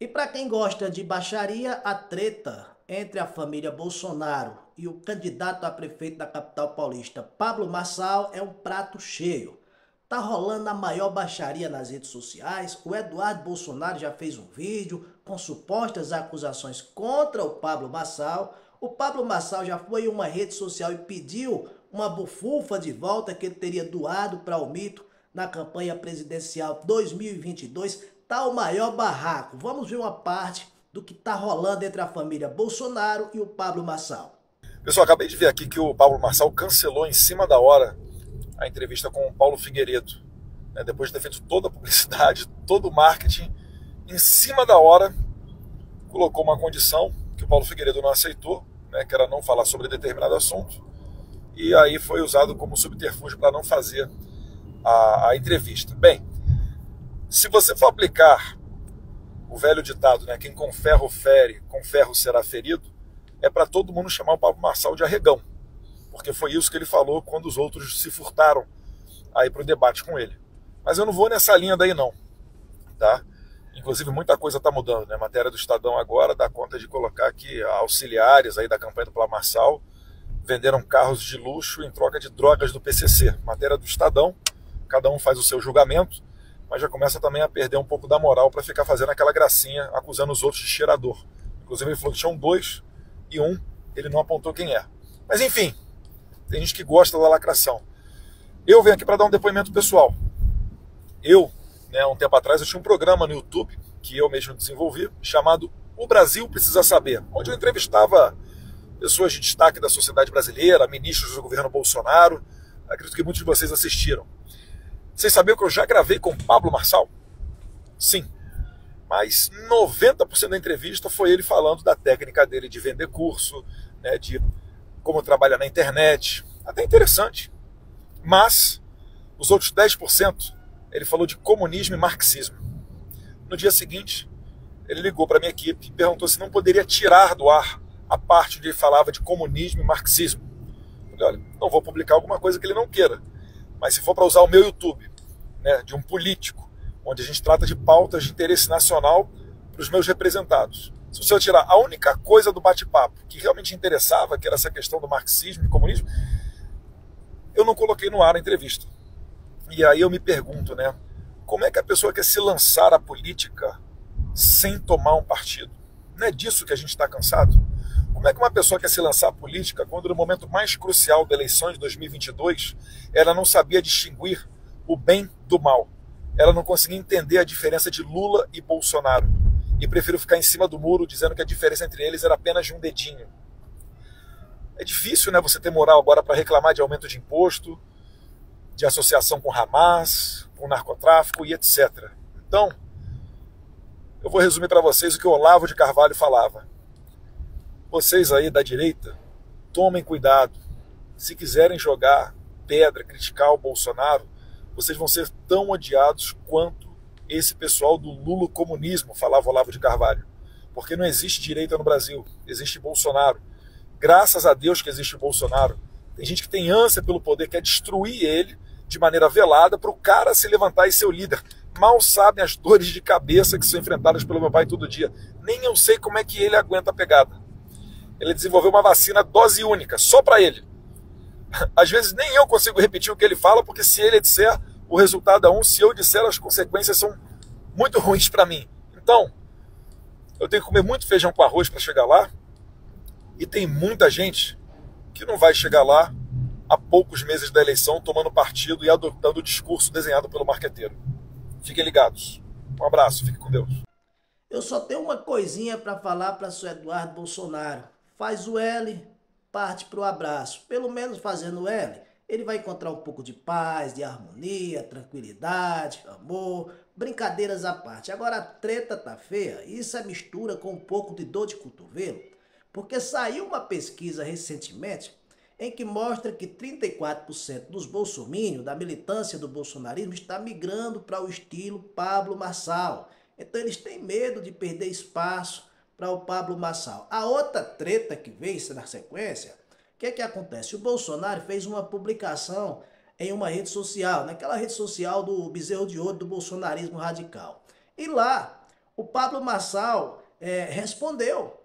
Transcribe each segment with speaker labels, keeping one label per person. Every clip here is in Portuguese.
Speaker 1: E para quem gosta de baixaria, a treta entre a família Bolsonaro e o candidato a prefeito da capital paulista, Pablo Marçal, é um prato cheio. Tá rolando a maior baixaria nas redes sociais. O Eduardo Bolsonaro já fez um vídeo com supostas acusações contra o Pablo Marçal. O Pablo Marçal já foi em uma rede social e pediu uma bufufa de volta que ele teria doado para o mito na campanha presidencial 2022. Tá o maior barraco. Vamos ver uma parte do que tá rolando entre a família Bolsonaro e o Pablo Marçal.
Speaker 2: Pessoal, acabei de ver aqui que o Pablo Marçal cancelou em cima da hora a entrevista com o Paulo Figueiredo, né, depois de ter feito toda a publicidade, todo o marketing, em cima da hora colocou uma condição que o Paulo Figueiredo não aceitou, né, que era não falar sobre determinado assunto, e aí foi usado como subterfúgio para não fazer a entrevista. Bem, se você for aplicar o velho ditado, né, quem com ferro fere, com ferro será ferido, é para todo mundo chamar o Pablo Marçal de arregão, porque foi isso que ele falou quando os outros se furtaram aí para o debate com ele. Mas eu não vou nessa linha daí não, tá? Inclusive muita coisa está mudando, né? A matéria do Estadão agora dá conta de colocar que auxiliares aí da campanha do Pablo Marçal venderam carros de luxo em troca de drogas do PCC. Matéria do Estadão, cada um faz o seu julgamento, mas já começa também a perder um pouco da moral para ficar fazendo aquela gracinha, acusando os outros de cheirador. Inclusive ele falou que tinham dois e um ele não apontou quem é. Mas enfim, tem gente que gosta da lacração. Eu venho aqui para dar um depoimento pessoal. Eu, né, um tempo atrás, eu tinha um programa no YouTube que eu mesmo desenvolvi, chamado O Brasil Precisa Saber, onde eu entrevistava pessoas de destaque da sociedade brasileira, ministros do governo Bolsonaro. Acredito que muitos de vocês assistiram. Vocês sabiam que eu já gravei com Pablo Marçal? Sim. Mas 90% da entrevista foi ele falando da técnica dele de vender curso, né, de como trabalhar na internet. Até interessante. Mas os outros 10% ele falou de comunismo e marxismo. No dia seguinte, ele ligou para a minha equipe e perguntou se não poderia tirar do ar a parte onde ele falava de comunismo e marxismo. Eu falei, olha, não vou publicar alguma coisa que ele não queira, mas se for para usar o meu YouTube, né, de um político, onde a gente trata de pautas de interesse nacional para os meus representados. Se você tirar a única coisa do bate-papo que realmente interessava, que era essa questão do marxismo e comunismo, eu não coloquei no ar a entrevista. E aí eu me pergunto, né, como é que a pessoa quer se lançar à política sem tomar um partido? Não é disso que a gente está cansado? Como é que uma pessoa quer se lançar à política quando no momento mais crucial da eleição de 2022 ela não sabia distinguir o bem do mal? Ela não conseguia entender a diferença de Lula e Bolsonaro e prefiro ficar em cima do muro dizendo que a diferença entre eles era apenas de um dedinho. É difícil, né, você ter moral agora para reclamar de aumento de imposto, de associação com Hamas, com narcotráfico e etc. Então, eu vou resumir para vocês o que o Olavo de Carvalho falava. Vocês aí da direita, tomem cuidado. Se quiserem jogar pedra, criticar o Bolsonaro, vocês vão ser tão odiados quanto esse pessoal do lulocomunismo, falava o Olavo de Carvalho. Porque não existe direita no Brasil, existe Bolsonaro. Graças a Deus que existe o Bolsonaro. Tem gente que tem ânsia pelo poder, quer destruir ele de maneira velada para o cara se levantar e ser o líder. Mal sabem as dores de cabeça que são enfrentadas pelo meu pai todo dia. Nem eu sei como é que ele aguenta a pegada. Ele desenvolveu uma vacina dose única, só para ele. Às vezes nem eu consigo repetir o que ele fala, porque se ele disser, o resultado é um. Se eu disser, as consequências são muito ruins para mim. Então, eu tenho que comer muito feijão com arroz para chegar lá. E tem muita gente que não vai chegar lá há poucos meses da eleição tomando partido e adotando o discurso desenhado pelo marqueteiro. Fiquem ligados. Um abraço, fique com Deus.
Speaker 1: Eu só tenho uma coisinha para falar para o seu Eduardo Bolsonaro. Faz o L, parte pro abraço. Pelo menos fazendo o L, ele vai encontrar um pouco de paz, de harmonia, tranquilidade, amor, brincadeiras à parte. Agora a treta tá feia, isso é mistura com um pouco de dor de cotovelo, porque saiu uma pesquisa recentemente em que mostra que 34% dos bolsominions, da militância do bolsonarismo, está migrando para o estilo Pablo Marçal. Então eles têm medo de perder espaço para o Pablo Marçal. A outra treta que veio na sequência, o que acontece? O Bolsonaro fez uma publicação em uma rede social, naquela rede social do bezerro de ouro do bolsonarismo radical. E lá, O Pablo Marçal respondeu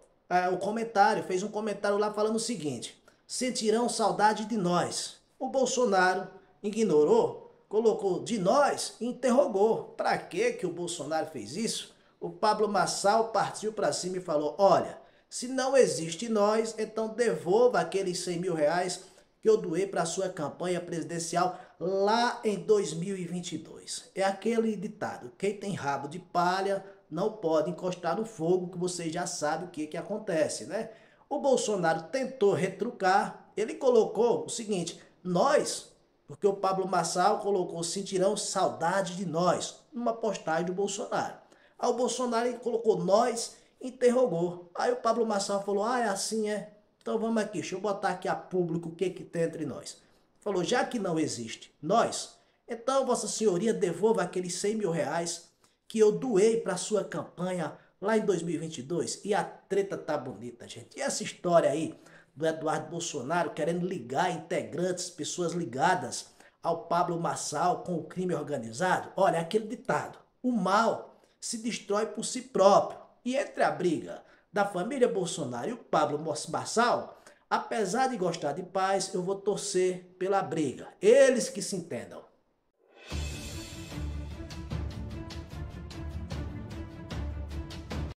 Speaker 1: o comentário, fez um comentário lá falando o seguinte: sentirão saudade de nós. O Bolsonaro ignorou, colocou de nós e interrogou. Para que o Bolsonaro fez isso? O Pablo Marçal partiu para cima e falou: olha, se não existe nós, então devolva aqueles 100 mil reais que eu doei para a sua campanha presidencial lá em 2022. É aquele ditado: quem tem rabo de palha não pode encostar no fogo, que você já sabe o que acontece, né? O Bolsonaro tentou retrucar, ele colocou o seguinte: nós, porque o Pablo Marçal colocou sentirão saudade de nós, numa postagem do Bolsonaro. Aí o Bolsonaro colocou nós, interrogou. Aí o Pablo Marçal falou: ah, é assim, é? Então vamos aqui, deixa eu botar aqui a público o que tem entre nós. Falou: já que não existe nós, então Vossa Senhoria devolva aqueles 100 mil reais que eu doei para sua campanha lá em 2022. E a treta tá bonita, gente. E essa história aí do Eduardo Bolsonaro querendo ligar integrantes, pessoas ligadas ao Pablo Marçal com o crime organizado. Olha, é aquele ditado: o mal se destrói por si próprio. E entre a briga da família Bolsonaro e o Pablo Marçal, apesar de gostar de paz, eu vou torcer pela briga. Eles que se entendam.